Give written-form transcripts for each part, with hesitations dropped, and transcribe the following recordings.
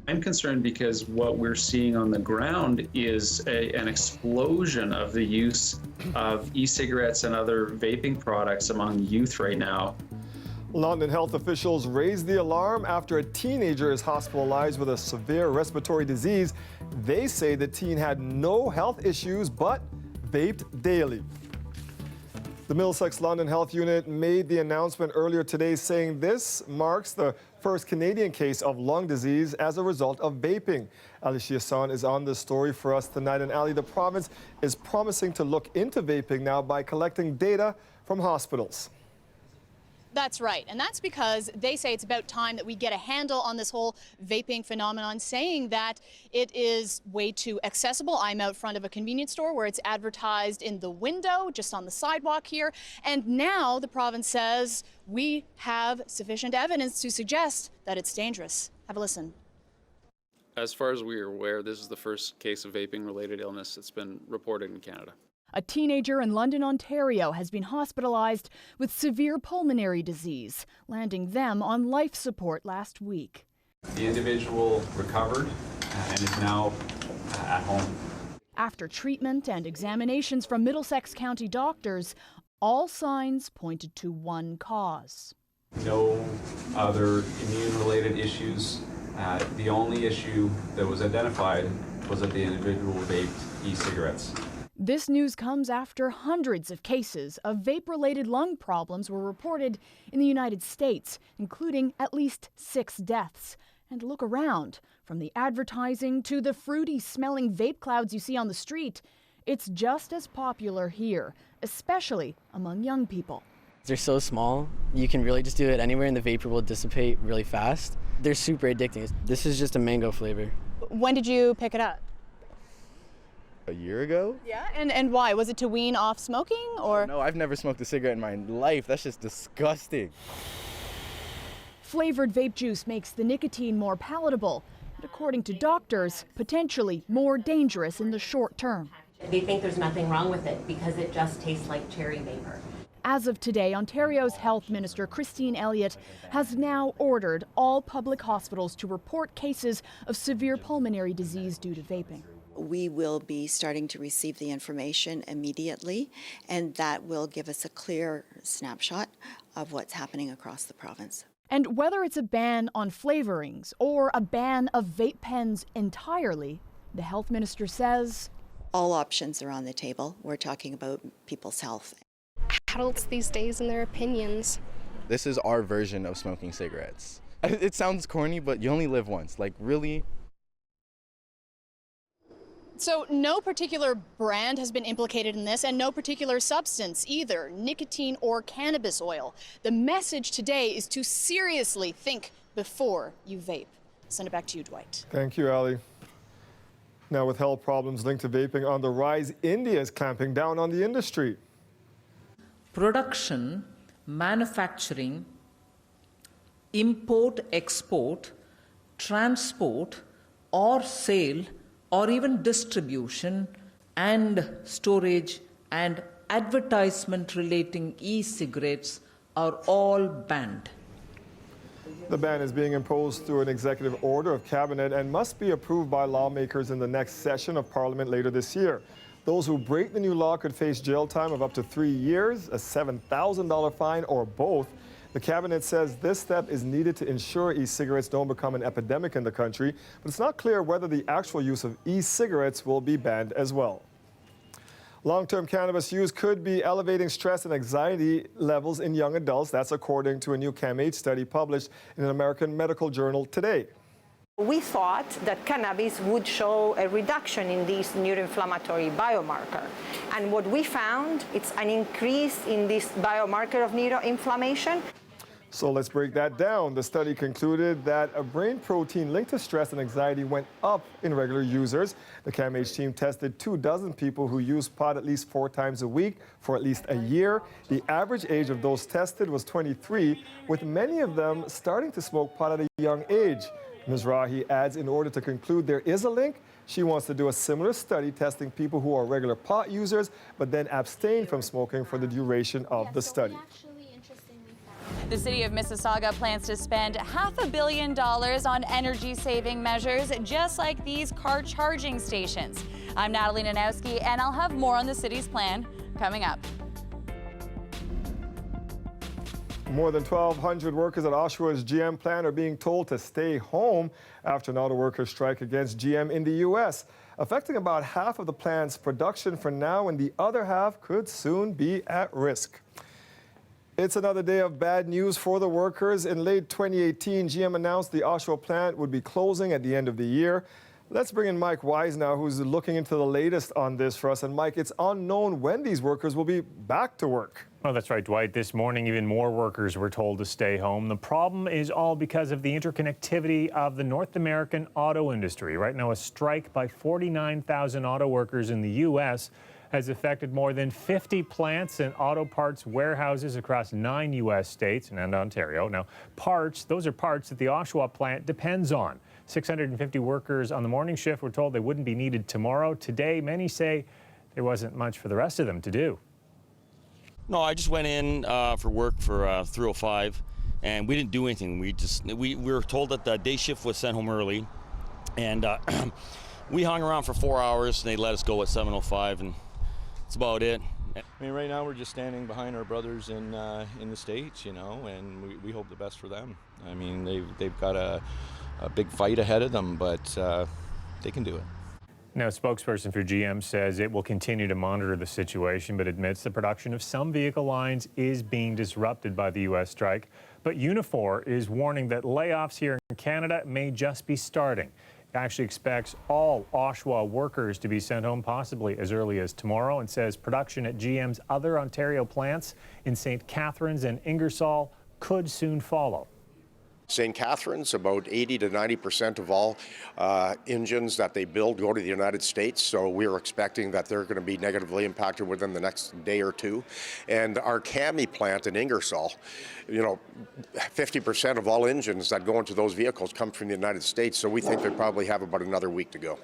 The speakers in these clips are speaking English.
I'm concerned because what we're seeing on the ground is an explosion of the use of e-cigarettes and other vaping products among youth right now. London health officials raised the alarm after a teenager is hospitalized with a severe respiratory disease. They say the teen had no health issues but vaped daily. The Middlesex London Health Unit made the announcement earlier today saying this marks the first Canadian case of lung disease as a result of vaping. Ali Chiasson is on this story for us tonight. And Ali, the province is promising to look into vaping now by collecting data from hospitals. That's right, and that's because they say it's about time that we get a handle on this whole vaping phenomenon, saying that it is way too accessible. I'm out front of a convenience store where it's advertised in the window, just on the sidewalk here, and now the province says we have sufficient evidence to suggest that it's dangerous. Have a listen. As far as we are aware, this is the first case of vaping-related illness that's been reported in Canada. A teenager in London, Ontario has been hospitalized with severe pulmonary disease, landing them on life support last week. The individual recovered and is now at home. After treatment and examinations from Middlesex County doctors, all signs pointed to one cause. No other immune-related issues. The only issue that was identified was that the individual vaped e-cigarettes. This news comes after hundreds of cases of vape-related lung problems were reported in the United States, including at least 6 deaths. And look around, from the advertising to the fruity-smelling vape clouds you see on the street, it's just as popular here, especially among young people. They're so small, you can really just do it anywhere and the vapor will dissipate really fast. They're super addicting. This is just a mango flavor. When did you pick it up? A year ago? Yeah, and why? Was it to wean off smoking, or? No, I've never smoked a cigarette in my life. That's just disgusting. Flavored vape juice makes the nicotine more palatable, but according to doctors, potentially more dangerous in the short term. They think there's nothing wrong with it because it just tastes like cherry vapor. As of today, Ontario's Health Minister Christine Elliott has now ordered all public hospitals to report cases of severe pulmonary disease due to vaping. We will be starting to receive the information immediately, and that will give us a clear snapshot of what's happening across the province. And whether it's a ban on flavorings or a ban of vape pens entirely, the health minister says all options are on the table. We're talking about people's health. Adults these days and their opinions. This is our version of smoking cigarettes. It sounds corny, but you only live once. Like, really? So no particular brand has been implicated in this, and no particular substance either, nicotine or cannabis oil. The message today is to seriously think before you vape. Send it back to you, Dwight. Thank you, Ali. Now, with health problems linked to vaping on the rise, India is clamping down on the industry. Production, manufacturing, import, export, transport, or sale, or even distribution and storage and advertisement relating e-cigarettes are all banned. The ban is being imposed through an executive order of cabinet and must be approved by lawmakers in the next session of Parliament later this year. Those who break the new law could face jail time of up to 3 years, a $7,000 fine, or both. The cabinet says this step is needed to ensure e-cigarettes don't become an epidemic in the country, but it's not clear whether the actual use of e-cigarettes will be banned as well. Long-term cannabis use could be elevating stress and anxiety levels in young adults. That's according to a new CAMH study published in an American medical journal today. We thought that cannabis would show a reduction in this neuroinflammatory biomarker. And what we found, it's an increase in this biomarker of neuroinflammation. So let's break that down. The study concluded that a brain protein linked to stress and anxiety went up in regular users. The CAMH team tested 24 people who used pot at least 4 times a week for at least a year. The average age of those tested was 23, with many of them starting to smoke pot at a young age. Ms. Rahi adds, in order to conclude there is a link, she wants to do a similar study testing people who are regular pot users but then abstain from smoking for the duration of the study. The city of Mississauga plans to spend $500 million on energy-saving measures, just like these car charging stations. I'm Natalie Nanowski, and I'll have more on the city's plan coming up. More than 1,200 workers at Oshawa's GM plant are being told to stay home after an auto workers strike against GM in the U.S., affecting about half of the plant's production for now, and the other half could soon be at risk. It's another day of bad news for the workers. In late 2018, GM announced the Oshawa plant would be closing at the end of the year. Let's bring in Mike Wise now, who's looking into the latest on this for us. And Mike, it's unknown when these workers will be back to work. Oh, that's right, Dwight. This morning, even more workers were told to stay home. The problem is all because of the interconnectivity of the North American auto industry. Right now, a strike by 49,000 auto workers in the U.S. has affected more than 50 plants and auto parts warehouses across 9 U.S. states and Ontario. Now, those are parts that the Oshawa plant depends on. 650 workers on the morning shift were told they wouldn't be needed tomorrow. Today, many say there wasn't much for the rest of them to do. No, I just went in for work for 3:05, and we didn't do anything. We were told that the day shift was sent home early, and we hung around for 4 hours, and they let us go at 7:05, and that's about it. I mean, right now we're just standing behind our brothers in the States, you know, and we hope the best for them. I mean, they've got a big fight ahead of them, but they can do it. Now, a spokesperson for GM says it will continue to monitor the situation, but admits the production of some vehicle lines is being disrupted by the U.S. strike. But Unifor is warning that layoffs here in Canada may just be starting. It actually expects all Oshawa workers to be sent home possibly as early as tomorrow, and says production at GM's other Ontario plants in St. Catharines and Ingersoll could soon follow. St. Catharines, about 80 to 90% of all engines that they build go to the United States, so we're expecting that they're going to be negatively impacted within the next day or two. And our CAMI plant in Ingersoll, you know, 50% of all engines that go into those vehicles come from the United States, so we think they probably have about another week to go.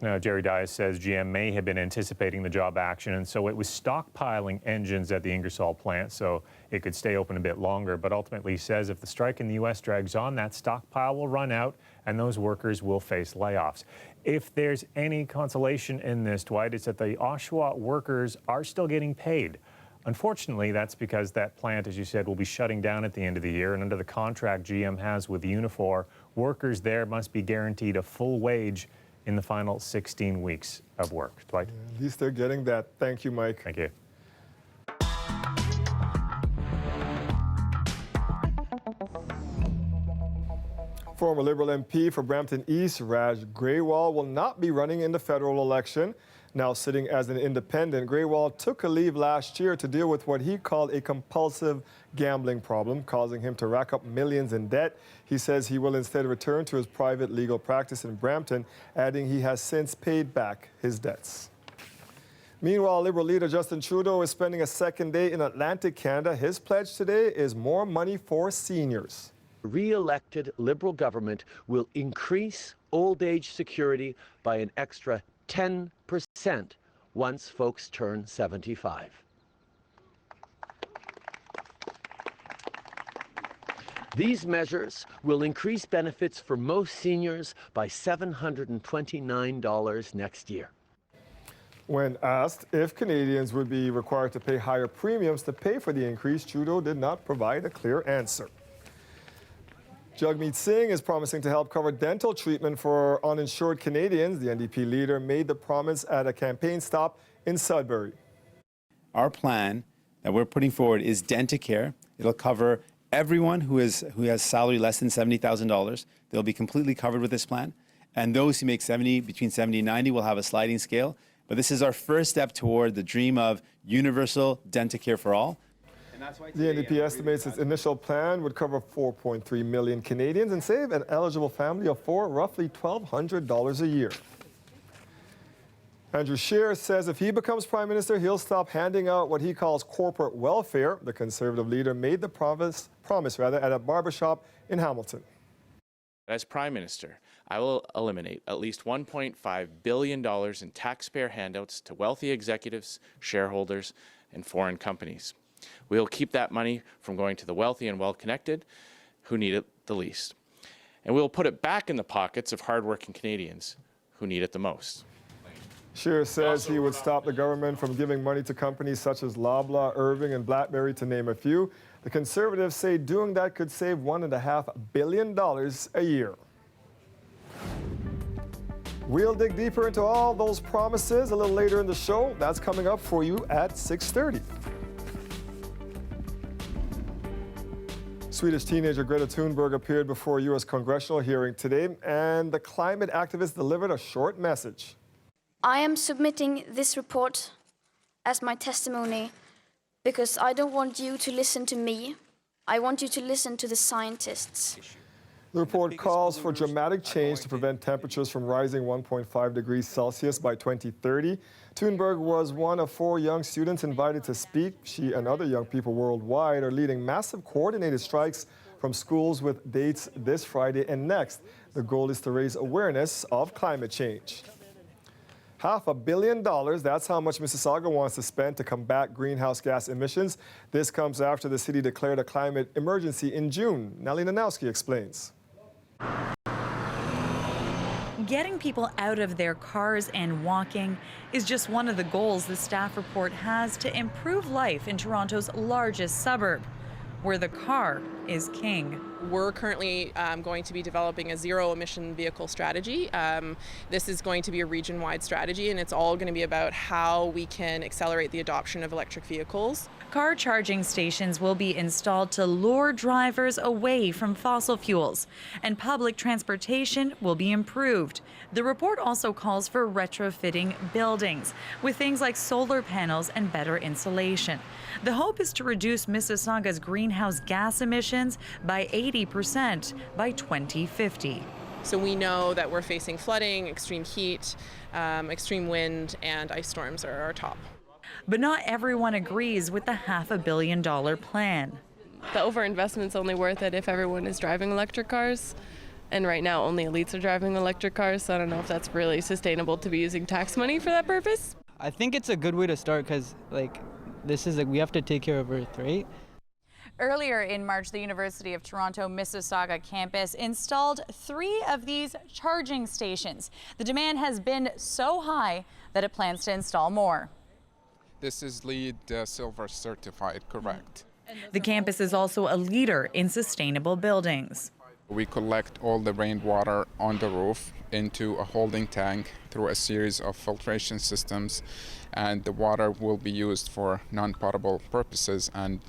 Now, Jerry Dias says GM may have been anticipating the job action, and so it was stockpiling engines at the Ingersoll plant so it could stay open a bit longer. But ultimately says if the strike in the U.S. drags on, that stockpile will run out and those workers will face layoffs. If there's any consolation in this, Dwight, it's that the Oshawa workers are still getting paid. Unfortunately, that's because that plant, as you said, will be shutting down at the end of the year, and under the contract GM has with Unifor, workers there must be guaranteed a full wage in the final 16 weeks of work. Dwight? Yeah, at least they're getting that. Thank you, Mike. Thank you. Former Liberal MP for Brampton East, Raj Grewal, will not be running in the federal election. Now sitting as an independent, Grewal took a leave last year to deal with what he called a compulsive gambling problem, causing him to rack up millions in debt. He says he will instead return to his private legal practice in Brampton, adding he has since paid back his debts. Meanwhile, Liberal leader Justin Trudeau is spending a second day in Atlantic Canada. His pledge today is more money for seniors. Re-elected Liberal government will increase old age security by an extra 10% once folks turn 75. These measures will increase benefits for most seniors by $729 next year. When asked if Canadians would be required to pay higher premiums to pay for the increase, Trudeau did not provide a clear answer. Jagmeet Singh is promising to help cover dental treatment for uninsured Canadians. The NDP leader made the promise at a campaign stop in Sudbury. Our plan that we're putting forward is Dentacare. It'll cover everyone who has salary less than $70,000. They'll be completely covered with this plan. And those who make between 70 and 90 will have a sliding scale. But this is our first step toward the dream of universal Dentacare for all. The NDP estimates its initial plan would cover 4.3 million Canadians and save an eligible family of four roughly $1,200 a year. Andrew Scheer says if he becomes Prime Minister, he'll stop handing out what he calls corporate welfare. The Conservative leader made the promise at a barbershop in Hamilton. As Prime Minister, I will eliminate at least $1.5 billion in taxpayer handouts to wealthy executives, shareholders, and foreign companies. We'll keep that money from going to the wealthy and well-connected who need it the least. And we'll put it back in the pockets of hardworking Canadians who need it the most. Scheer says he would stop the government from giving money to companies such as Loblaw, Irving, and BlackBerry, to name a few. The Conservatives say doing that could save $1.5 billion a year. We'll dig deeper into all those promises a little later in the show. That's coming up for you at 6:30. Swedish teenager Greta Thunberg appeared before a U.S. congressional hearing today, and the climate activist delivered a short message. I am submitting this report as my testimony because I don't want you to listen to me. I want you to listen to the scientists. The report calls for dramatic change to prevent temperatures from rising 1.5 degrees Celsius by 2030. Thunberg was one of 4 young students invited to speak. She and other young people worldwide are leading massive coordinated strikes from schools with dates this Friday and next. The goal is to raise awareness of climate change. $500 million, that's how much Mississauga wants to spend to combat greenhouse gas emissions. This comes after the city declared a climate emergency in June. Nellie Nanowski explains. Getting people out of their cars and walking is just one of the goals the staff report has to improve life in Toronto's largest suburb, where the car is king. We're currently going to be developing a zero-emission vehicle strategy. This is going to be a region-wide strategy, and it's all going to be about how we can accelerate the adoption of electric vehicles. Car charging stations will be installed to lure drivers away from fossil fuels, and public transportation will be improved. The report also calls for retrofitting buildings with things like solar panels and better insulation. The hope is to reduce Mississauga's greenhouse gas emissions by 80% by 2050. So we know that we're facing flooding, extreme heat, extreme wind, and ice storms are our top. But not everyone agrees with the $500 million plan. The overinvestment's only worth it if everyone is driving electric cars. And right now, only elites are driving electric cars, so I don't know if that's really sustainable to be using tax money for that purpose. I think it's a good way to start because, we have to take care of Earth, right? Earlier in March, the University of Toronto Mississauga campus installed 3 of these charging stations. The demand has been so high that it plans to install more. This is LEED Silver certified, correct. The campus is also a leader in sustainable buildings. We collect all the rainwater on the roof into a holding tank through a series of filtration systems, and the water will be used for non-potable purposes and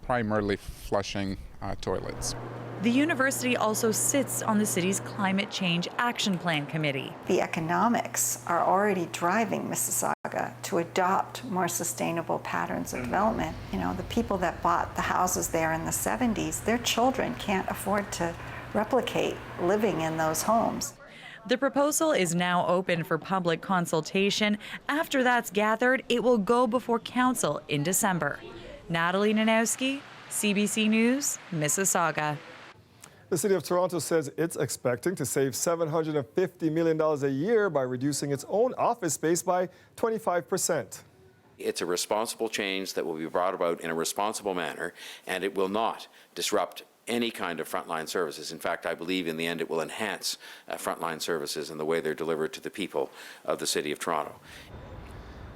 primarily flushing toilets. The university also sits on the city's Climate Change Action Plan Committee. The economics are already driving Mississauga to adopt more sustainable patterns of development. You know, the people that bought the houses there in the 70s, their children can't afford to replicate living in those homes. The proposal is now open for public consultation. After that's gathered, it will go before council in December. Natalie Nanowski, CBC News, Mississauga. The City of Toronto says it's expecting to save $750 million a year by reducing its own office space by 25%. It's a responsible change that will be brought about in a responsible manner, and it will not disrupt any kind of frontline services. In fact, I believe in the end it will enhance frontline services and the way they're delivered to the people of the City of Toronto.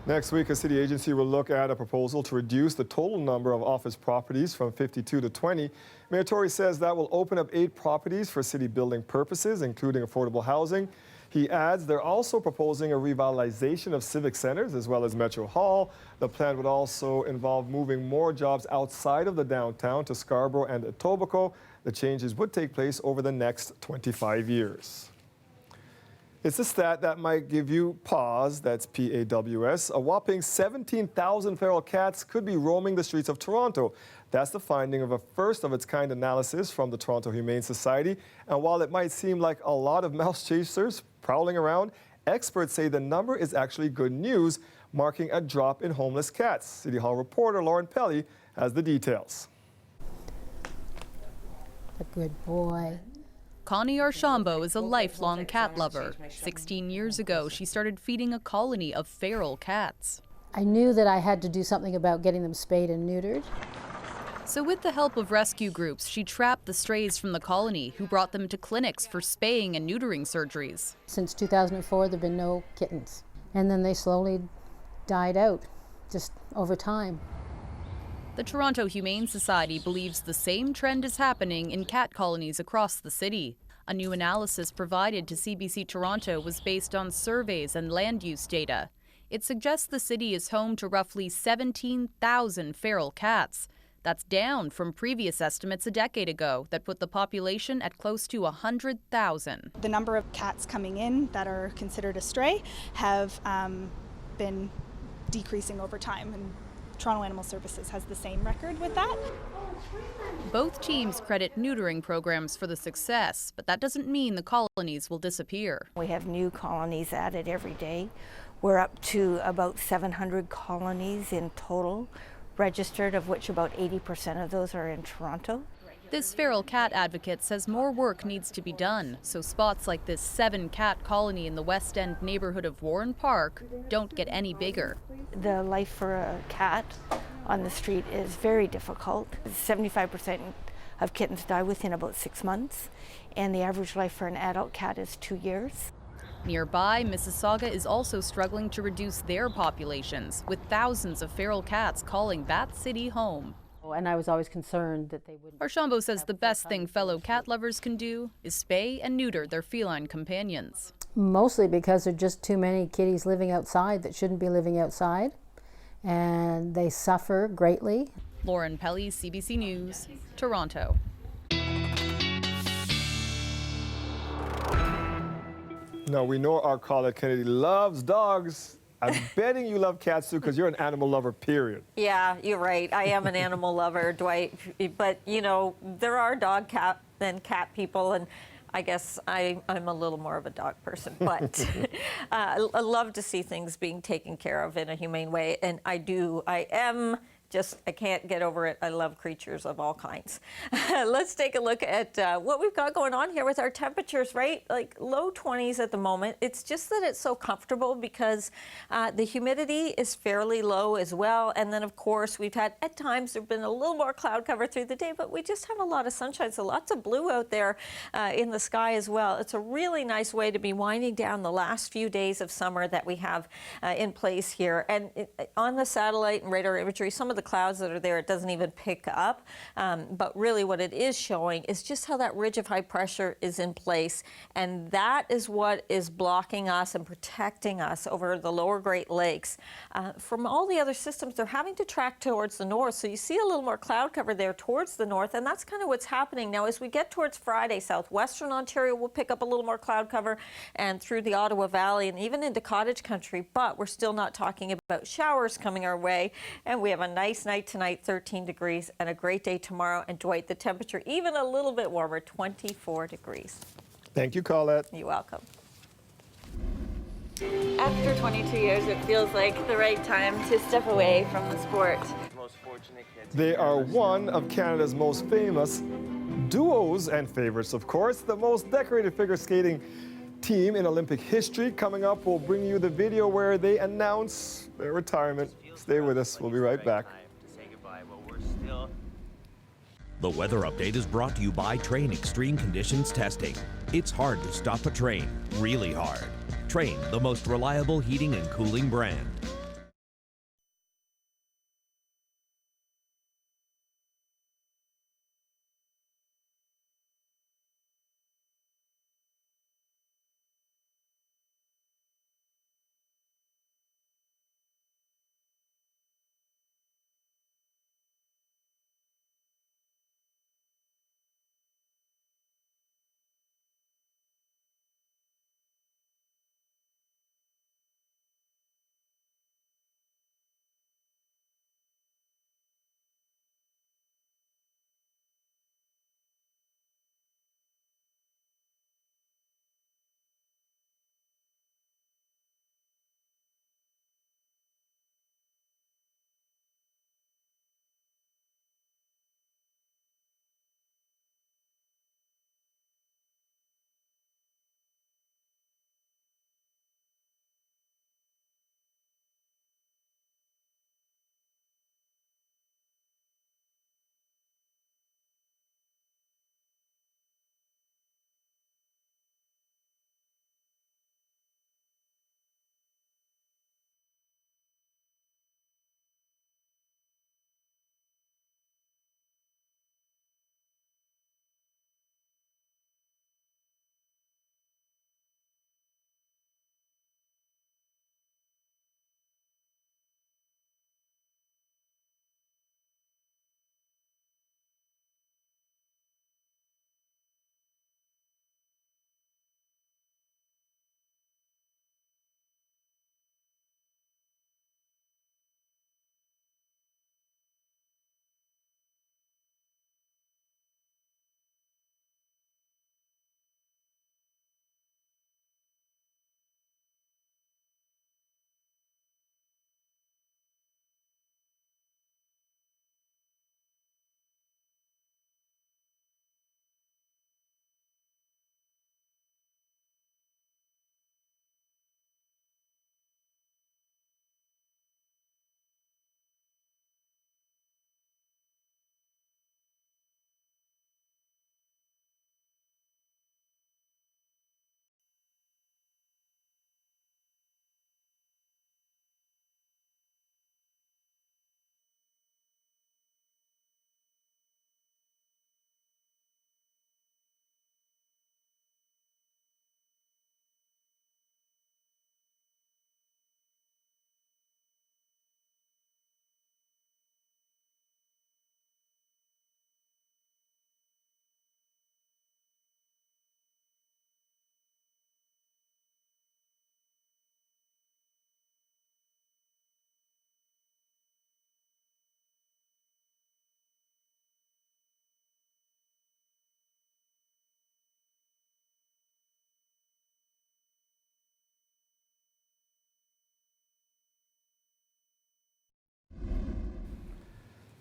Next week, a city agency will look at a proposal to reduce the total number of office properties from 52 to 20. Mayor Tory says that will open up 8 properties for city building purposes, including affordable housing. He adds they're also proposing a revitalization of civic centers as well as Metro Hall. The plan would also involve moving more jobs outside of the downtown to Scarborough and Etobicoke. The changes would take place over the next 25 years. It's a stat that might give you pause. That's PAWS. A whopping 17,000 feral cats could be roaming the streets of Toronto. That's the finding of a first-of-its-kind analysis from the Toronto Humane Society. And while it might seem like a lot of mouse chasers prowling around, experts say the number is actually good news, marking a drop in homeless cats. City Hall reporter Lauren Pelly has the details. A good boy. Connie Archambault is a lifelong cat lover. 16 years ago, she started feeding a colony of feral cats. I knew that I had to do something about getting them spayed and neutered. So with the help of rescue groups, she trapped the strays from the colony, who brought them to clinics for spaying and neutering surgeries. Since 2004, there have been no kittens. And then they slowly died out, just over time. The Toronto Humane Society believes the same trend is happening in cat colonies across the city. A new analysis provided to CBC Toronto was based on surveys and land use data. It suggests the city is home to roughly 17,000 feral cats. That's down from previous estimates a decade ago that put the population at close to 100,000. The number of cats coming in that are considered a stray have been decreasing over time, and Toronto Animal Services has the same record with that. Both teams credit neutering programs for the success, but that doesn't mean the colonies will disappear. We have new colonies added every day. We're up to about 700 colonies in total registered, of which about 80% of those are in Toronto. This feral cat advocate says more work needs to be done, so spots like this 7-cat colony in the West End neighborhood of Warren Park don't get any bigger. The life for a cat on the street is very difficult. 75% of kittens die within about 6 months, and the average life for an adult cat is 2 years. Nearby, Mississauga is also struggling to reduce their populations, with thousands of feral cats calling that city home. And I was always concerned that they wouldn't. Archambault says the best thing fellow cat lovers can do is spay and neuter their feline companions. Mostly because there are just too many kitties living outside that shouldn't be living outside, and they suffer greatly. Lauren Pelly, CBC News, Toronto. Now, we know our caller Kennedy loves dogs. I'm betting you love cats too, because you're an animal lover, period. Yeah, you're right. I am an animal lover, Dwight. But, you know, there are dog cat and cat people, and I guess I'm a little more of a dog person. But I love to see things being taken care of in a humane way, and I do. I can't get over it. I love creatures of all kinds. Let's take a look at what we've got going on here with our temperatures, right? Like low 20s at the moment. It's just that it's so comfortable because the humidity is fairly low as well. And then, of course, we've had, at times, there's been a little more cloud cover through the day, but we just have a lot of sunshine. So lots of blue out there in the sky as well. It's a really nice way to be winding down the last few days of summer that we have in place here. And on the satellite and radar imagery, some of the clouds that are there, it doesn't even pick up. But really what it is showing is just how that ridge of high pressure is in place. And that is what is blocking us and protecting us over the lower Great Lakes. From all the other systems, they're having to track towards the north. So you see a little more cloud cover there towards the north. And that's kind of what's happening. Now, as we get towards Friday, southwestern Ontario will pick up a little more cloud cover and through the Ottawa Valley and even into cottage country. But we're still not talking about showers coming our way. And we have a nice night tonight, 13 degrees, and a great day tomorrow. And Dwight, the temperature even a little bit warmer, 24 degrees. Thank you, Colette. You're welcome. After 22 years, it feels like the right time to step away from the sport. They are one of Canada's most famous duos and favorites, of course. The most decorated figure skating team in Olympic history. Coming up, we'll bring you the video where they announce their retirement. Stay with us. We'll be right back. The weather update is brought to you by Train Extreme Conditions Testing. It's hard to stop a train, really hard. Train, the most reliable heating and cooling brand.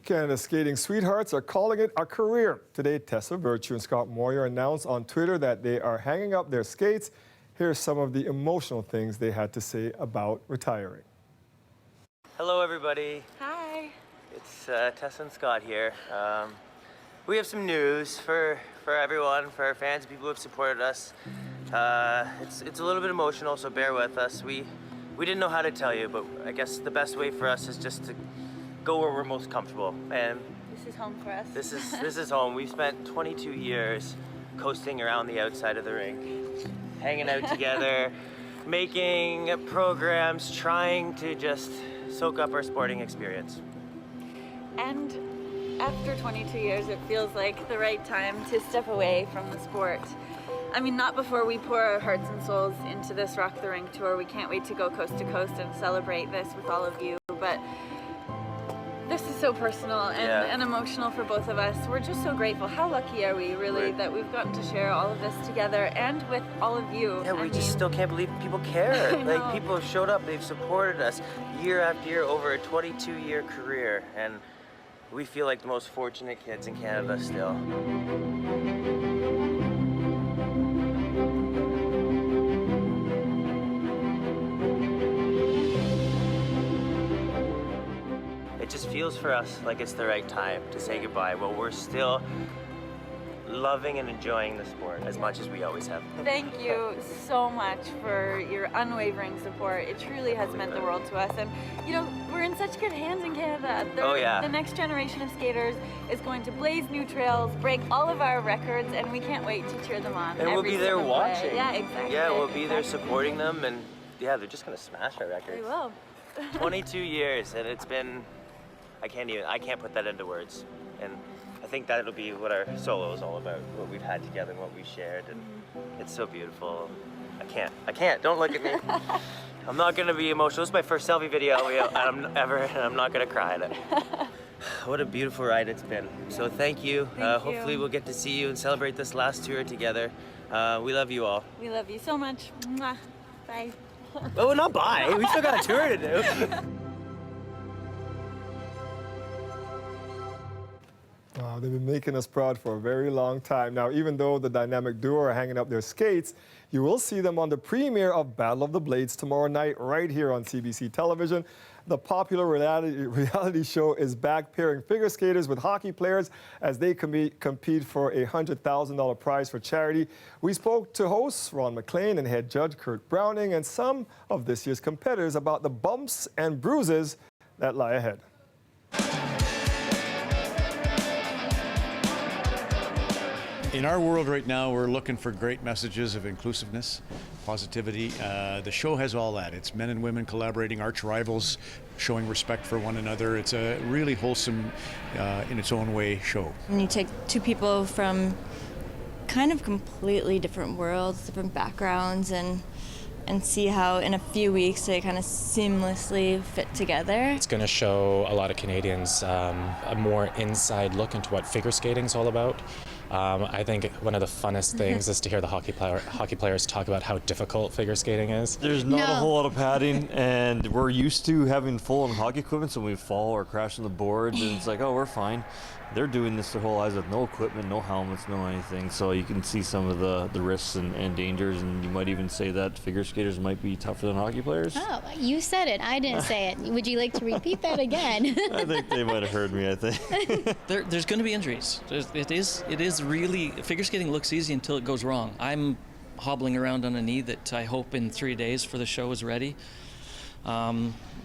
Canada's skating sweethearts are calling it a career. Today, Tessa Virtue and Scott Moyer announced on Twitter that they are hanging up their skates. Here's some of the emotional things they had to say about retiring. Hello, everybody. Hi. It's Tessa and Scott here. We have some news for everyone, for our fans, people who have supported us. It's a little bit emotional, so bear with us. We didn't know how to tell you, but I guess the best way for us is just to go where we're most comfortable. And This is home for us. this is home. We've spent 22 years coasting around the outside of the rink, hanging out together, making programs, trying to just soak up our sporting experience. And after 22 years, it feels like the right time to step away from the sport. I mean, not before we pour our hearts and souls into this Rock the Rink tour. We can't wait to go coast to coast and celebrate this with all of you. But this is so personal and emotional for both of us. We're just so grateful. How lucky are we, really, that we've gotten to share all of this together and with all of you. Yeah, we just still can't believe people care. Like, people have showed up, they've supported us year after year over a 22-year career, and we feel like the most fortunate kids in Canada still. It just feels for us like it's the right time to say goodbye while we're still loving and enjoying the sport as much as we always have. Thank you so much for your unwavering support. It truly has meant the world to us. And, you know, we're in such good hands in Canada. The next generation of skaters is going to blaze new trails, break all of our records, and we can't wait to cheer them on. And we'll be there watching. Yeah, exactly. Yeah, we'll be there supporting them, and yeah, they're just gonna smash our records. They will. 22 years, and it's been, I can't put that into words. And I think that'll be what our solo is all about, what we've had together and what we've shared, and it's so beautiful. I can't, don't look at me. I'm not gonna be emotional. This is my first selfie video and I'm not gonna cry at it. What a beautiful ride it's been. So thank you. Hopefully we'll get to see you and celebrate this last tour together. We love you all. We love you so much. Mwah. Bye. Oh, not bye. We still got a tour to do. Wow, they've been making us proud for a very long time. Now, even though the dynamic duo are hanging up their skates, you will see them on the premiere of Battle of the Blades tomorrow night right here on CBC television. The popular reality show is back, pairing figure skaters with hockey players as they compete for a $100,000 prize for charity. We spoke to hosts Ron McLean and head judge Kurt Browning and some of this year's competitors about the bumps and bruises that lie ahead. In our world right now, we're looking for great messages of inclusiveness, positivity. The show has all that. It's men and women collaborating, arch rivals, showing respect for one another. It's a really wholesome, in its own way, show. When you take two people from kind of completely different worlds, different backgrounds, and see how in a few weeks they kind of seamlessly fit together. It's going to show a lot of Canadians a more inside look into what figure skating is all about. I think one of the funnest things is to hear the hockey players talk about how difficult figure skating is. There's not a whole lot of padding, and we're used to having full-on hockey equipment, so when we fall or crash on the boards, and it's like, oh, we're fine. They're doing this their whole lives with no equipment, no helmets, no anything, so you can see some of the risks and dangers, and you might even say that figure skaters might be tougher than hockey players. Oh, you said it. I didn't say it. Would you like to repeat that again? I think they might have heard me, I think. There's going to be injuries. It is really, figure skating looks easy until it goes wrong. I'm hobbling around on a knee that I hope in 3 days for the show is ready.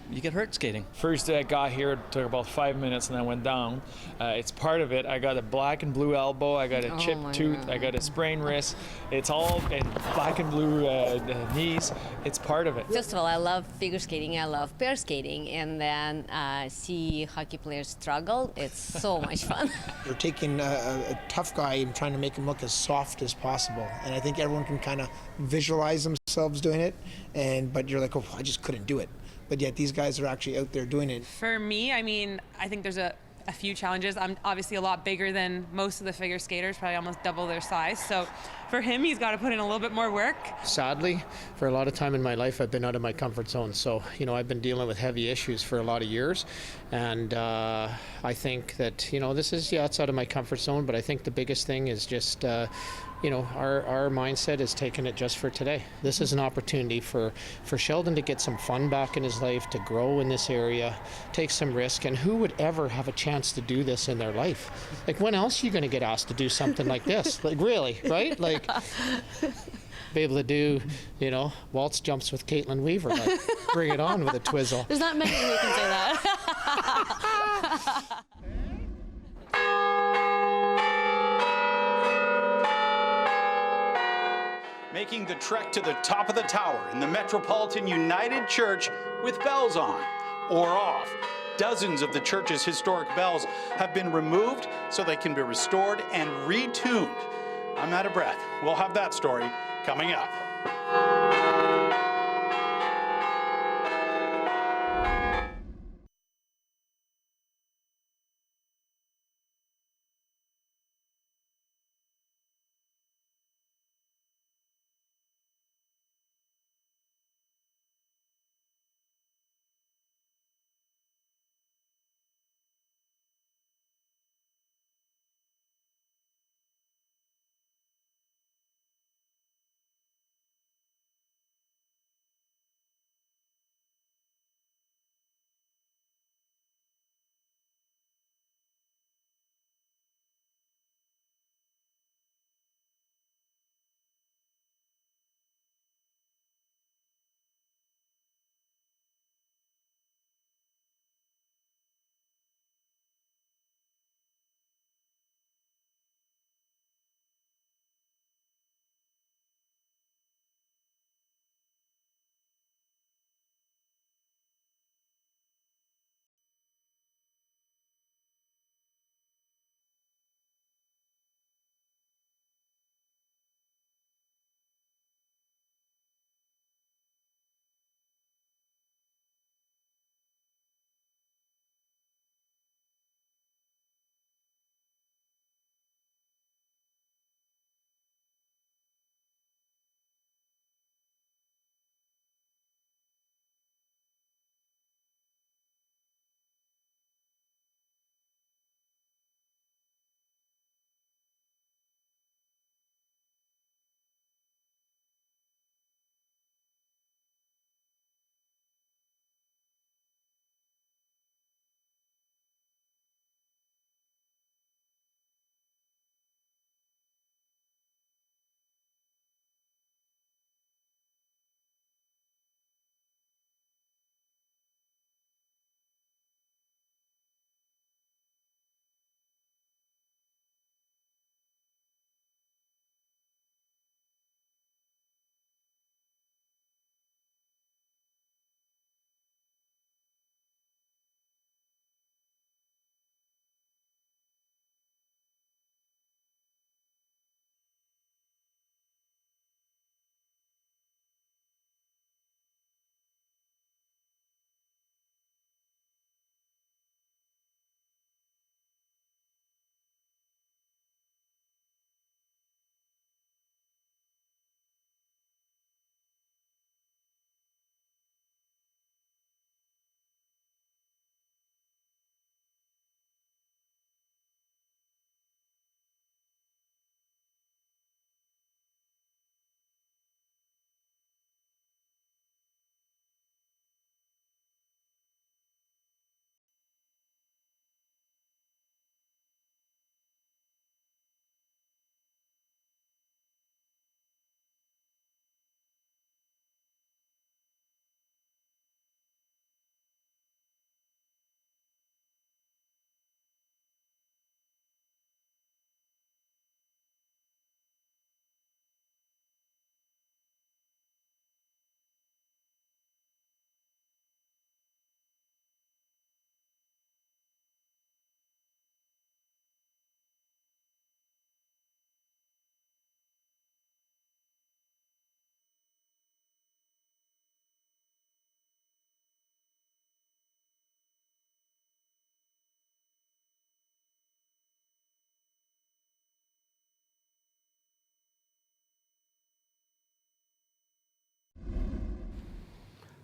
You get hurt skating. First day I got here, it took about 5 minutes and I went down. It's part of it. I got a black and blue elbow, I got a chipped tooth, I got a sprained wrist. It's all in black and blue knees. It's part of it. First of all, I love figure skating, I love pair skating, and then see hockey players struggle. It's so much fun. They're taking a tough guy and trying to make him look as soft as possible. And I think everyone can kind of visualize themselves doing it, but you're like, oh, I just couldn't do it. But yet these guys are actually out there doing it. For me, I mean, I think there's a few challenges. I'm obviously a lot bigger than most of the figure skaters, probably almost double their size. So for him, he's got to put in a little bit more work. Sadly, for a lot of time in my life, I've been out of my comfort zone. So, I've been dealing with heavy issues for a lot of years. And I think that, this is, it's out of my comfort zone, but I think the biggest thing is just, our mindset is taking it just for today. This is an opportunity for Sheldon to get some fun back in his life, to grow in this area, take some risk. And who would ever have a chance to do this in their life? Like, when else are you going to get asked to do something like this? Like, really, right? Like, be able to do, waltz jumps with Caitlin Weaver. Like, bring it on with a twizzle. There's not many who can say that. Making the trek to the top of the tower in the Metropolitan United Church with bells on or off. Dozens of the church's historic bells have been removed so they can be restored and retuned. I'm out of breath. We'll have that story coming up.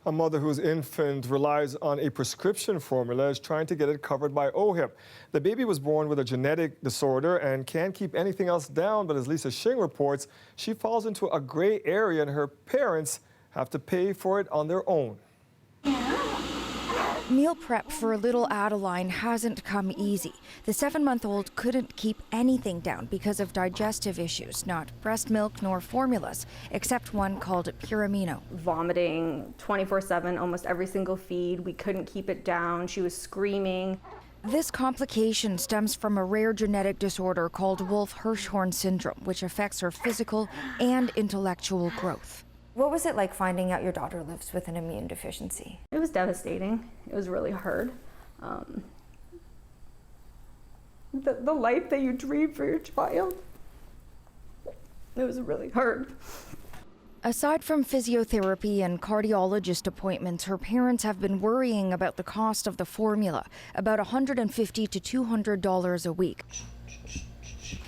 A mother whose infant relies on a prescription formula is trying to get it covered by OHIP. The baby was born with a genetic disorder and can't keep anything else down, but as Lisa Shing reports, she falls into a gray area and her parents have to pay for it on their own. Meal prep for little Adeline hasn't come easy. The 7-month-old couldn't keep anything down because of digestive issues, not breast milk nor formulas, except one called Puramino. Vomiting 24/7, almost every single feed. We couldn't keep it down. She was screaming. This complication stems from a rare genetic disorder called Wolff-Hirschhorn syndrome, which affects her physical and intellectual growth. What was it like finding out your daughter lives with an immune deficiency? It was devastating. It was really hard. The life that you dream for your child, it was really hard. Aside from physiotherapy and cardiologist appointments, her parents have been worrying about the cost of the formula, about $150 to $200 a week.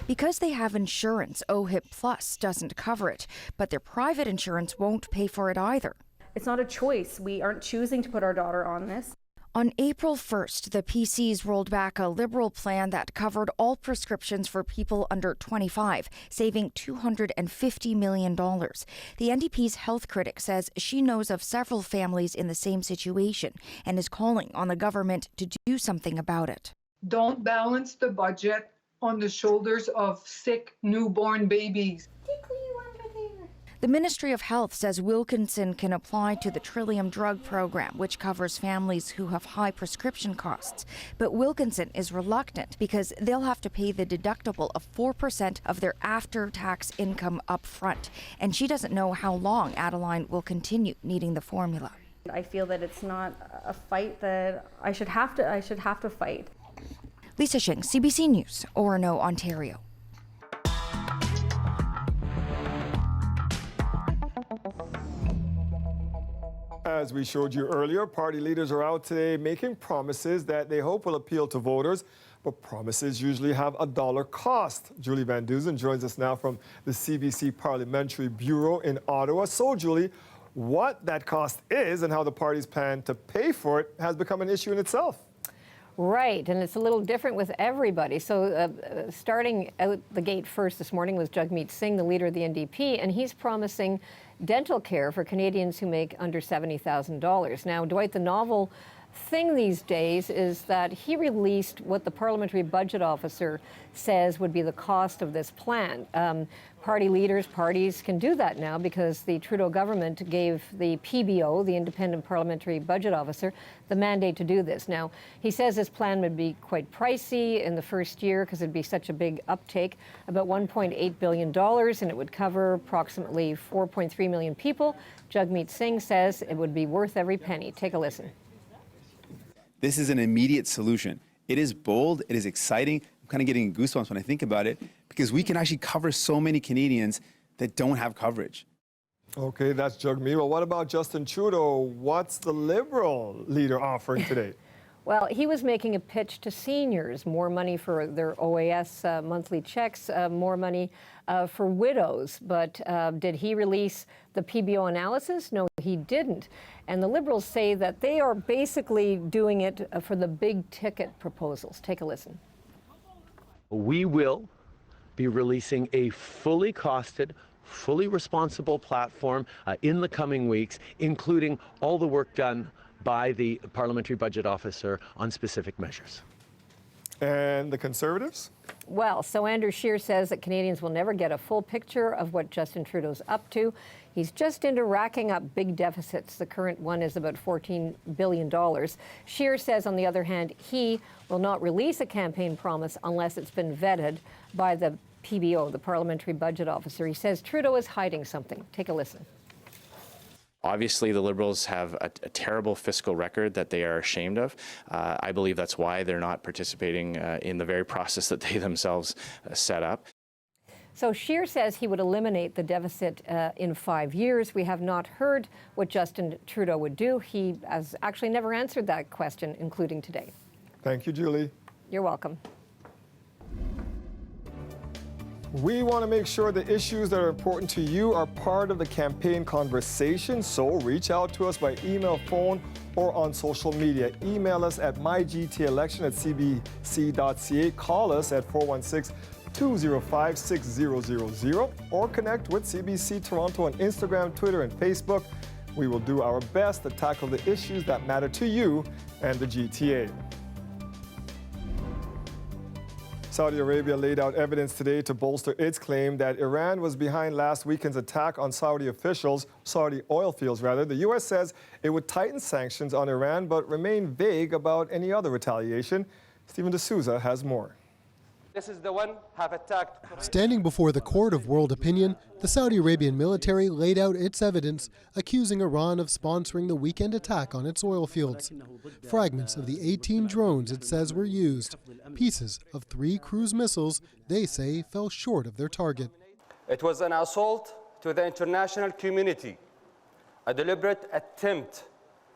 Because they have insurance, OHIP Plus doesn't cover it, but their private insurance won't pay for it either. It's not a choice. We aren't choosing to put our daughter on this. On April 1st, the PCs rolled back a Liberal plan that covered all prescriptions for people under 25, saving $250 million. The NDP's health critic says she knows of several families in the same situation and is calling on the government to do something about it. Don't balance the budget on the shoulders of sick newborn babies. The Ministry of Health says Wilkinson can apply to the Trillium Drug Program, which covers families who have high prescription costs. But Wilkinson is reluctant because they'll have to pay the deductible of 4% of their after-tax income up front. And she doesn't know how long Adeline will continue needing the formula. I feel that it's not a fight that I should have to fight. Lisa Shing, CBC News, Orono, Ontario. As we showed you earlier, party leaders are out today making promises that they hope will appeal to voters, but promises usually have a dollar cost. Julie Van Dusen joins us now from the CBC Parliamentary Bureau in Ottawa. So, Julie, what that cost is and how the parties plan to pay for it has become an issue in itself. Right, and it's a little different with everybody. So starting out the gate first this morning was Jagmeet Singh, the leader of the NDP, and he's promising dental care for Canadians who make under $70,000. Now, Dwight, the novel thing these days is that he released what the Parliamentary Budget Officer says would be the cost of this plan. Party leaders, parties can do that now because the Trudeau government gave the PBO, the Independent Parliamentary Budget Officer, the mandate to do this. Now, he says this plan would be quite pricey in the first year because it'd be such a big uptake, about $1.8 billion, and it would cover approximately 4.3 million people. Jagmeet Singh says it would be worth every penny. Take a listen. This is an immediate solution. It is bold, it is exciting. I'm kind of getting goosebumps when I think about it because we can actually cover so many Canadians that don't have coverage. Okay, that's Jagmeet. Well, what about Justin Trudeau? What's the Liberal leader offering today? Well, he was making a pitch to seniors, more money for their OAS monthly checks, more money for widows. But did he release the PBO analysis? No, he didn't. And the Liberals say that they are basically doing it for the big ticket proposals. Take a listen. We will be releasing a fully costed, fully responsible platform in the coming weeks, including all the work done by the Parliamentary Budget Officer on specific measures. And the Conservatives? Well, so Andrew Scheer says that Canadians will never get a full picture of what Justin Trudeau's up to. He's just into racking up big deficits. The current one is about $14 billion. Scheer says, on the other hand, he will not release a campaign promise unless it's been vetted by the PBO, the Parliamentary Budget Officer. He says Trudeau is hiding something. Take a listen. Obviously, the Liberals have a terrible fiscal record that they are ashamed of. I believe that's why they're not participating in the very process that they themselves set up. So Scheer says he would eliminate the deficit in 5 years. We have not heard what Justin Trudeau would do. He has actually never answered that question, including today. Thank you, Julie. You're welcome. We want to make sure the issues that are important to you are part of the campaign conversation, so reach out to us by email, phone, or on social media. Email us at mygtelection@cbc.ca. Call us at 416-205-6000 or connect with CBC Toronto on Instagram, Twitter, and Facebook. We will do our best to tackle the issues that matter to you and the GTA. Saudi Arabia laid out evidence today to bolster its claim that Iran was behind last weekend's attack on Saudi oil fields rather. The U.S. says it would tighten sanctions on Iran but remain vague about any other retaliation. Stephen D'Souza has more. This is the one have attacked. Standing before the court of world opinion, the Saudi Arabian military laid out its evidence, accusing Iran of sponsoring the weekend attack on its oil fields. Fragments of the 18 drones it says were used, pieces of 3 cruise missiles they say fell short of their target. It was an assault to the international community, a deliberate attempt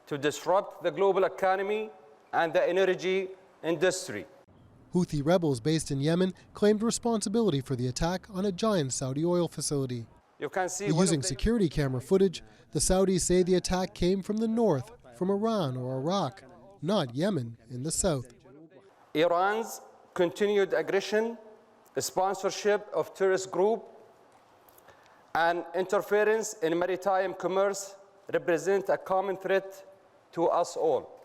to disrupt the global economy and the energy industry. Houthi rebels based in Yemen claimed responsibility for the attack on a giant Saudi oil facility. You can see using security camera footage, the Saudis say the attack came from the north, from Iran or Iraq, not Yemen in the south. Iran's continued aggression, sponsorship of terrorist groups, and interference in maritime commerce represent a common threat to us all.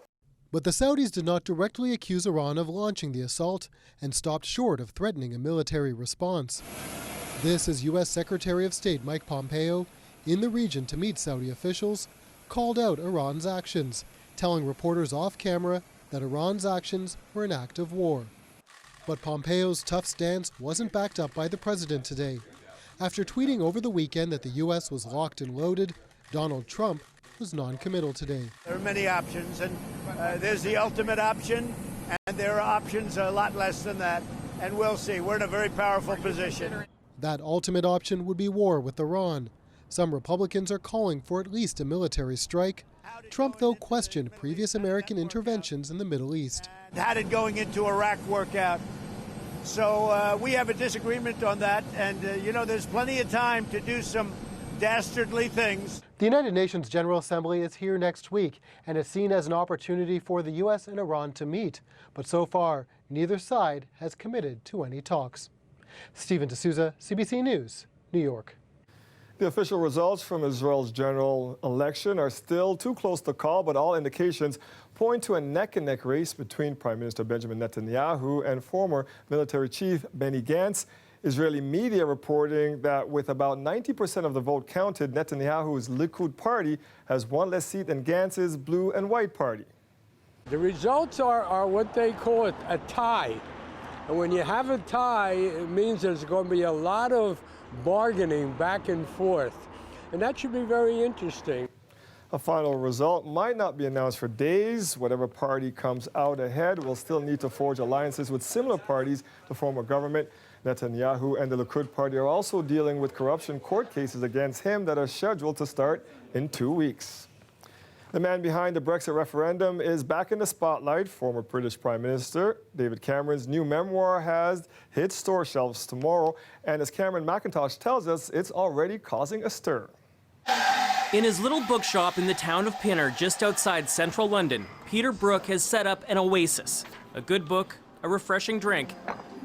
But the Saudis did not directly accuse Iran of launching the assault and stopped short of threatening a military response. This as U.S. Secretary of State Mike Pompeo, in the region to meet Saudi officials, called out Iran's actions, telling reporters off camera that Iran's actions were an act of war. But Pompeo's tough stance wasn't backed up by the president today. After tweeting over the weekend that the U.S. was locked and loaded, Donald Trump was non-committal today. There are many options, and there's the ultimate option, and there are options a lot less than that, and we'll see. We're in a very powerful position. That ultimate option would be war with Iran. Some Republicans are calling for at least a military strike. Trump, though, questioned previous American interventions in the Middle East. How did going into Iraq work out? So we have a disagreement on that, and there's plenty of time to do some dastardly things. The United Nations General Assembly is here next week and is seen as an opportunity for the U.S. and Iran to meet. But so far, neither side has committed to any talks. Stephen D'Souza, CBC News, New York. The official results from Israel's general election are still too close to call, but all indications point to a neck-and-neck race between Prime Minister Benjamin Netanyahu and former military chief Benny Gantz. Israeli media reporting that with about 90% of the vote counted, Netanyahu's Likud party has one less seat than Gantz's Blue and White party. The results are what they call a tie. And when you have a tie, it means there's going to be a lot of bargaining back and forth. And that should be very interesting. A final result might not be announced for days. Whatever party comes out ahead will still need to forge alliances with similar parties to form a government. Netanyahu and the Likud party are also dealing with corruption court cases against him that are scheduled to start in 2 weeks. The man behind the Brexit referendum is back in the spotlight. Former British Prime Minister David Cameron's new memoir has hit store shelves tomorrow, and as Cameron McIntosh tells us, it's already causing a stir. In his little bookshop in the town of Pinner, just outside central London, Peter Brook has set up an oasis. A good book, a refreshing drink.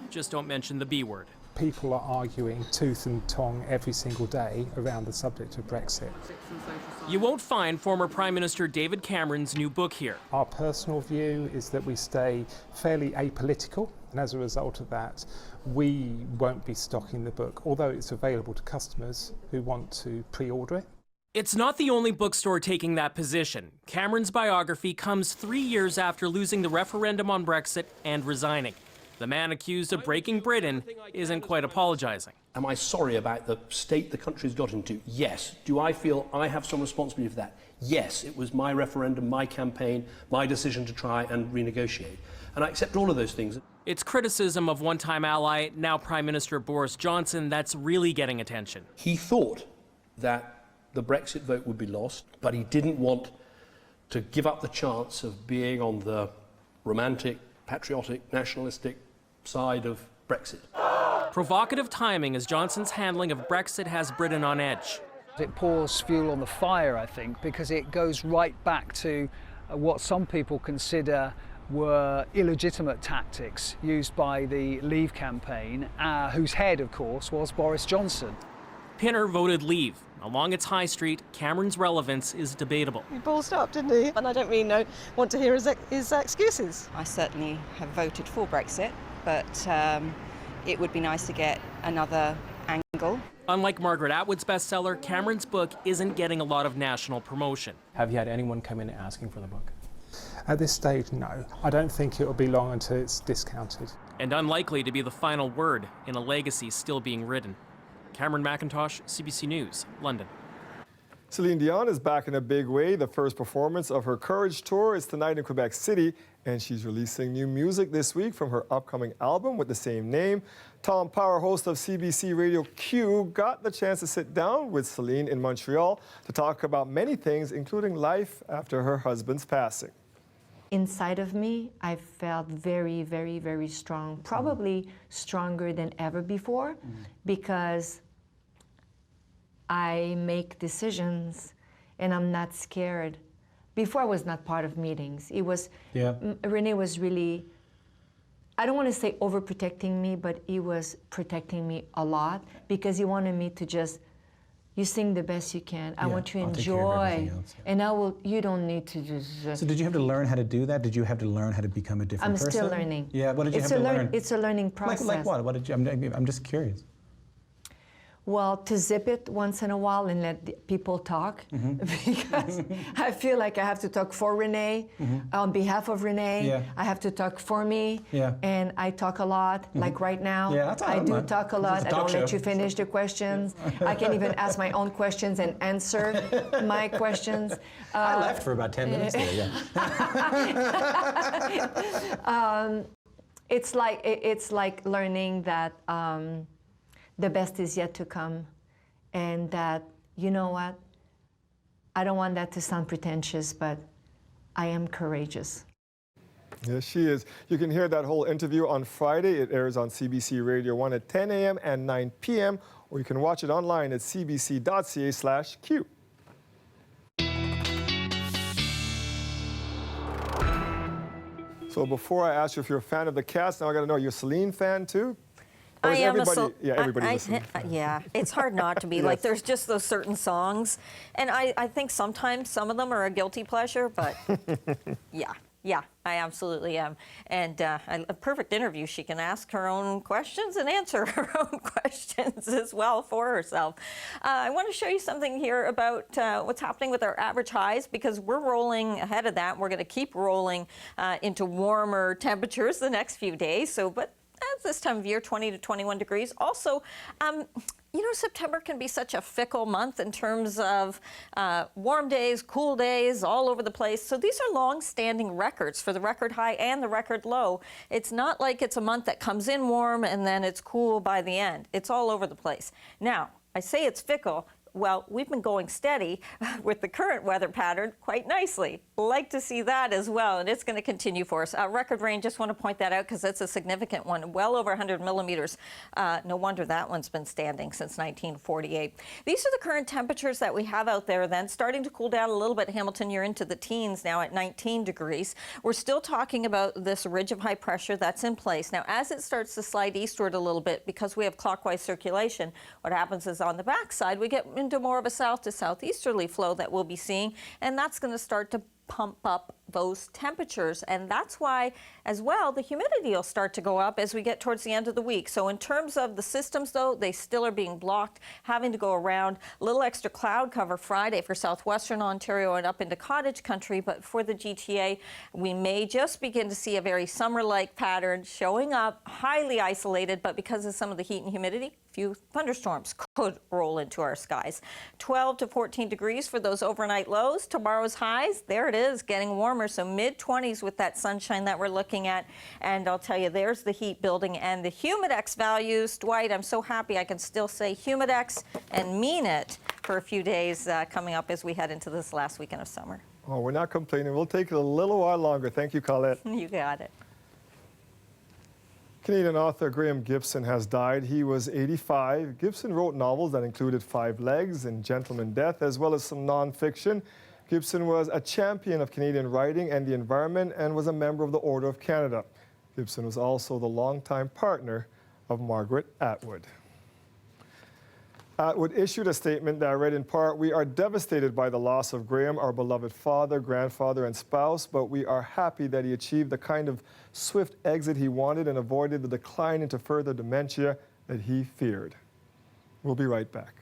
Just don't mention the B word. People are arguing tooth and tongue every single day around the subject of Brexit. You won't find former Prime Minister David Cameron's new book here. Our personal view is that we stay fairly apolitical, and as a result of that, we won't be stocking the book, although it's available to customers who want to pre-order it. It's not the only bookstore taking that position. Cameron's biography comes 3 years after losing the referendum on Brexit and resigning. The man accused of breaking Britain isn't quite apologizing. Am I sorry about the state the country's got into? Yes. Do I feel I have some responsibility for that? Yes. It was my referendum, my campaign, my decision to try and renegotiate. And I accept all of those things. It's criticism of one-time ally, now Prime Minister Boris Johnson, that's really getting attention. He thought that the Brexit vote would be lost, but he didn't want to give up the chance of being on the romantic, patriotic, nationalistic side of Brexit. Provocative timing as Johnson's handling of Brexit has Britain on edge. It pours fuel on the fire, I think, because it goes right back to what some people consider were illegitimate tactics used by the Leave campaign, whose head, of course, was Boris Johnson. Pinner voted Leave. Along its high street, Cameron's relevance is debatable. He ballsed up, didn't he? And I don't really want to hear his excuses. I certainly have voted for Brexit, but it would be nice to get another angle. Unlike Margaret Atwood's bestseller, Cameron's book isn't getting a lot of national promotion. Have you had anyone come in asking for the book? At this stage, no. I don't think it will be long until it's discounted. And unlikely to be the final word in a legacy still being written. Cameron McIntosh, CBC News, London. Celine Dion is back in a big way. The first performance of her Courage Tour is tonight in Quebec City, and she's releasing new music this week from her upcoming album with the same name. Tom Power, host of CBC Radio Q, got the chance to sit down with Celine in Montreal to talk about many things, including life after her husband's passing. Inside of me, I felt very, very, very strong, probably stronger than ever before, because I make decisions and I'm not scared. Before I was not part of meetings. It was, Rene was really, I don't want to say overprotecting me, but he was protecting me a lot because he wanted me to just, you sing the best you can. I want you to enjoy. And you don't need to just. So did you have to learn how to do that? Did you have to learn how to become a different person? I'm still learning. Yeah, what did you have to learn? It's a learning process. Like what? What did you, I'm just curious. Well, to zip it once in a while and let the people talk, because I feel like I have to talk for Renee, on behalf of Renee. I have to talk for me, and I talk a lot, like right now. I do talk a lot. I don't let you finish the questions. I can even ask my own questions and answer my questions. I left for about 10 minutes there, It's like learning that the best is yet to come, and that, you know what, I don't want that to sound pretentious, but I am courageous. Yes, she is. You can hear that whole interview on Friday. It airs on CBC Radio 1 at 10 a.m. and 9 p.m., or you can watch it online at cbc.ca/Q. So before I ask you if you're a fan of the cast, now I got to know, you're a Celine fan too? I am everybody yeah, it's hard not to be. Like, there's just those certain songs, and I think sometimes some of them are a guilty pleasure, but yeah, I absolutely am. And a perfect interview. She can ask her own questions and answer her own questions as well for herself. I want to show you something here about what's happening with our average highs, because we're rolling ahead of that. We're going to keep rolling into warmer temperatures the next few days. But at this time of year, 20 to 21 degrees. Also, you know, September can be such a fickle month in terms of warm days, cool days, all over the place. So these are long-standing records for the record high and the record low. It's not like it's a month that comes in warm and then it's cool by the end. It's all over the place. Now, I say it's fickle. Well, we've been going steady with the current weather pattern quite nicely. Like to see that as well, and it's going to continue for us. Record rain, just want to point that out because it's a significant one, well over 100 millimeters. No wonder that one's been standing since 1948. These are the current temperatures that we have out there then. Starting to cool down a little bit. Hamilton, you're into the teens now at 19 degrees. We're still talking about this ridge of high pressure that's in place. Now, as it starts to slide eastward a little bit, because we have clockwise circulation, what happens is on the backside, we get into more of a south to southeasterly flow that we'll be seeing, and that's going to start to pump up those temperatures. And that's why, as well, the humidity will start to go up as we get towards the end of the week. So in terms of the systems, though, they still are being blocked, having to go around. A little extra cloud cover Friday for southwestern Ontario and up into cottage country. But for the GTA, we may just begin to see a very summer-like pattern showing up, highly isolated, but because of some of the heat and humidity, few thunderstorms could roll into our skies. 12 to 14 degrees for those overnight lows. Tomorrow's highs, there it is, getting warmer. So mid-20s with that sunshine that we're looking at. And I'll tell you, there's the heat building and the humidex values. Dwight, I'm so happy I can still say humidex and mean it for a few days coming up as we head into this last weekend of summer. Oh, we're not complaining. We'll take it a little while longer. Thank you, Colette. You got it. Canadian author Graham Gibson has died. He was 85. Gibson wrote novels that included Five Legs and Gentleman Death, as well as some non-fiction. Gibson was a champion of Canadian writing and the environment and was a member of the Order of Canada. Gibson was also the longtime partner of Margaret Atwood. Atwood issued a statement that I read in part: "We are devastated by the loss of Graham, our beloved father, grandfather, and spouse, but we are happy that he achieved the kind of swift exit he wanted and avoided the decline into further dementia that he feared." We'll be right back.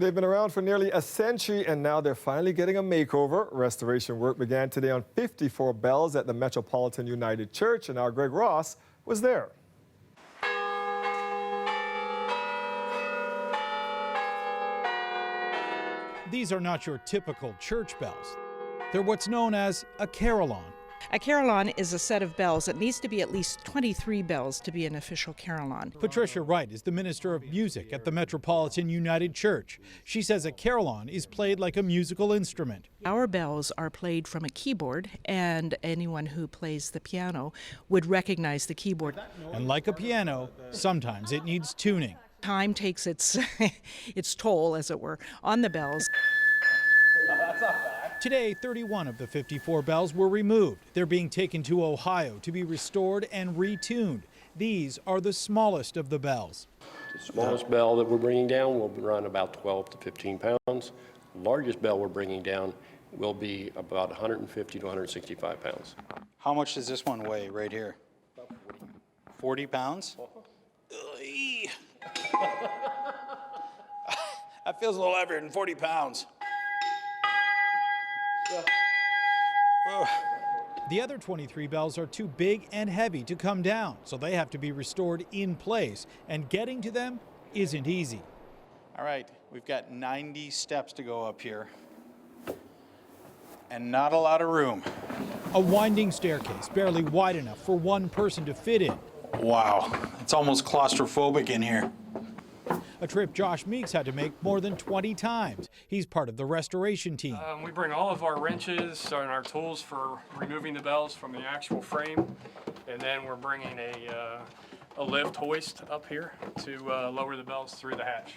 They've been around for nearly a century, and now they're finally getting a makeover. Restoration work began today on 54 bells at the Metropolitan United Church, and our Greg Ross was there. These are not your typical church bells. They're what's known as a carillon. A carillon is a set of bells. It needs to be at least 23 bells to be an official carillon. Patricia Wright is the Minister of Music at the Metropolitan United Church. She says a carillon is played like a musical instrument. Our bells are played from a keyboard, and anyone who plays the piano would recognize the keyboard. And like a piano, sometimes it needs tuning. Time takes its toll, as it were, on the bells. Today, 31 of the 54 bells were removed. They're being taken to Ohio to be restored and retuned. These are the smallest of the bells. The smallest bell that we're bringing down will run about 12 to 15 pounds. The largest bell we're bringing down will be about 150 to 165 pounds. How much does this one weigh right here? About 40 pounds? That feels a little heavier than 40 pounds. The other 23 bells are too big and heavy to come down, so they have to be restored in place, and getting to them isn't easy. All right, we've got 90 steps to go up here, and not a lot of room. A winding staircase, barely wide enough for one person to fit in. Wow, it's almost claustrophobic in here. A trip Josh Meeks had to make more than 20 times. He's part of the restoration team. We bring all of our wrenches and our tools for removing the bells from the actual frame, and then we're bringing a lift hoist up here to lower the bells through the hatch.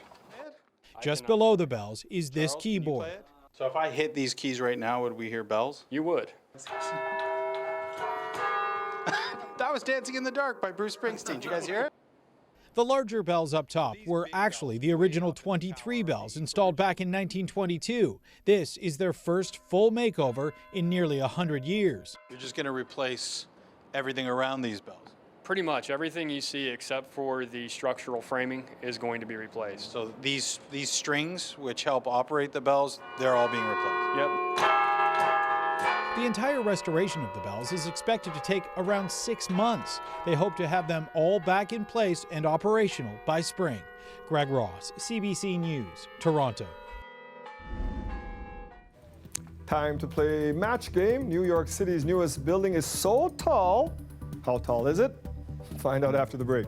Just below the bells is this keyboard. So if I hit these keys right now, would we hear bells? You would. That was Dancing in the Dark by Bruce Springsteen. Did you guys hear it? The larger bells up top were actually the original 23 bells installed back in 1922. This is their first full makeover in nearly 100 years. You're just going to replace everything around these bells. Pretty much everything you see except for the structural framing is going to be replaced. So these strings, which help operate the bells, they're all being replaced. Yep. The entire restoration of the bells is expected to take around 6 months. They hope to have them all back in place and operational by spring. Greg Ross, CBC News, Toronto. Time to play match game. New York City's newest building is so tall. How tall is it? Find out after the break.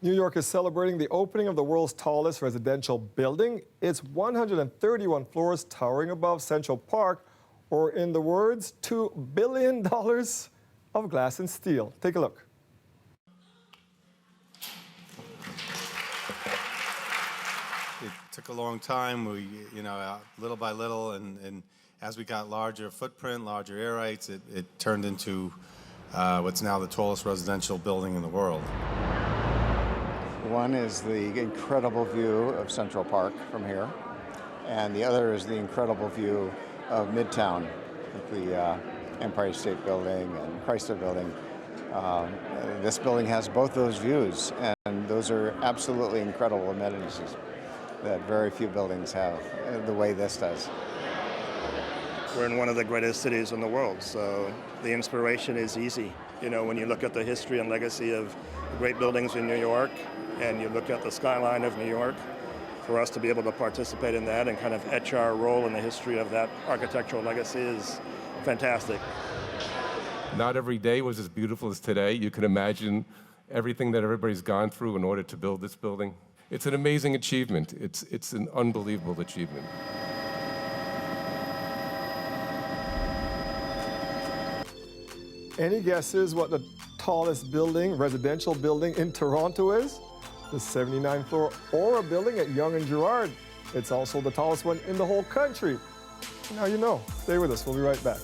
New York is celebrating the opening of the world's tallest residential building. It's 131 floors towering above Central Park, or in the words, $2 billion of glass and steel. Take a look. It took a long time. We, little by little, and as we got larger footprint, larger air rights, it turned into what's now the tallest residential building in the world. One is the incredible view of Central Park from here, and the other is the incredible view of Midtown, with the Empire State Building and Chrysler Building. This building has both those views, and those are absolutely incredible amenities that very few buildings have the way this does. We're in one of the greatest cities in the world, so the inspiration is easy. When you look at the history and legacy of great buildings in New York, and you look at the skyline of New York, for us to be able to participate in that and kind of etch our role in the history of that architectural legacy is fantastic. Not every day was as beautiful as today. You can imagine everything that everybody's gone through in order to build this building. It's an amazing achievement. It's an unbelievable achievement. Any guesses what the tallest building, residential building in Toronto is? The 79th floor Aura building at Yonge and Gerrard. It's also the tallest one in the whole country. Now you know. Stay with us. We'll be right back.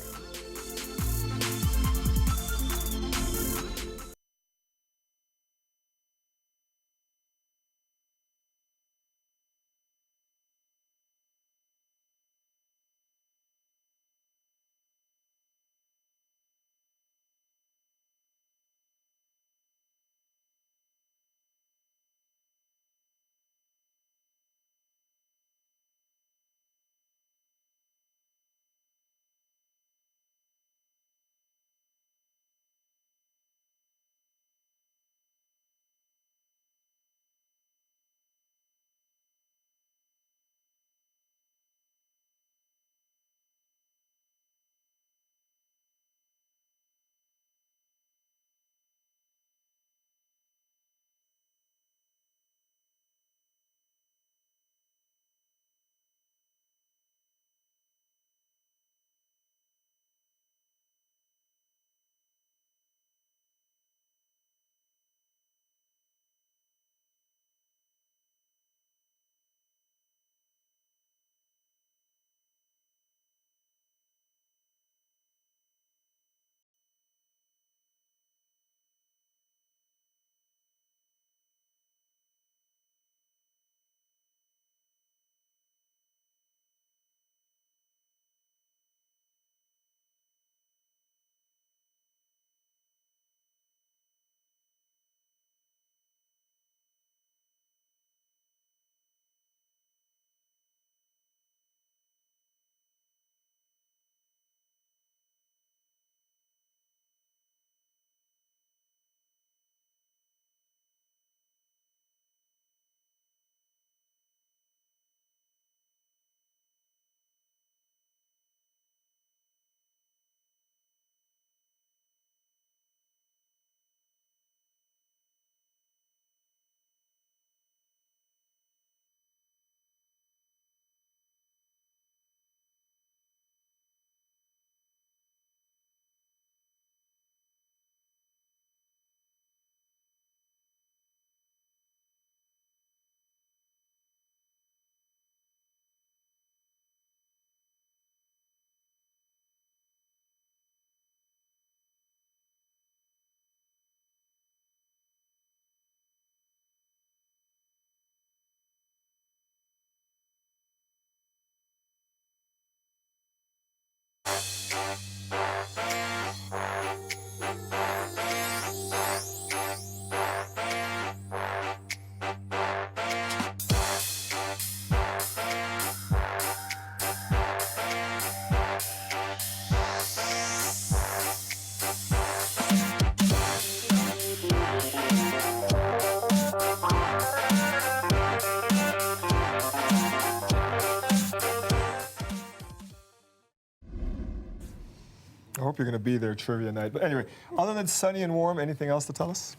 I hope you're going to be there trivia night. But anyway, other than sunny and warm, anything else to tell us?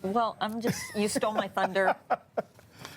Well, you stole my thunder.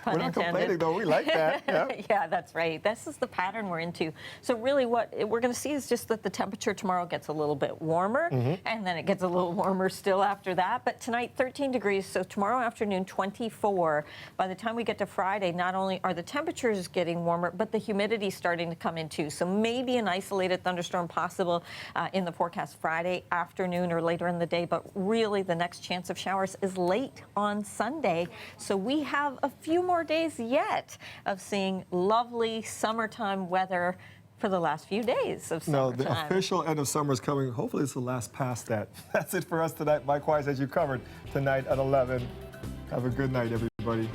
We're not complaining, though. We like that. Yeah. Yeah, that's right. This is the pattern we're into. So really what we're going to see is just that the temperature tomorrow gets a little bit warmer, and then it gets a little warmer still after that. But tonight, 13 degrees, so tomorrow afternoon, 24. By the time we get to Friday, not only are the temperatures getting warmer, but the humidity starting to come in too. So maybe an isolated thunderstorm possible in the forecast Friday afternoon or later in the day, but really the next chance of showers is late on Sunday. So we have a few more days yet of seeing lovely summertime weather for the last few days of summertime. No, the official end of summer is coming. Hopefully it's the last past that. That's it for us tonight. Mike Wise, as you covered tonight at 11. Have a good night, everybody.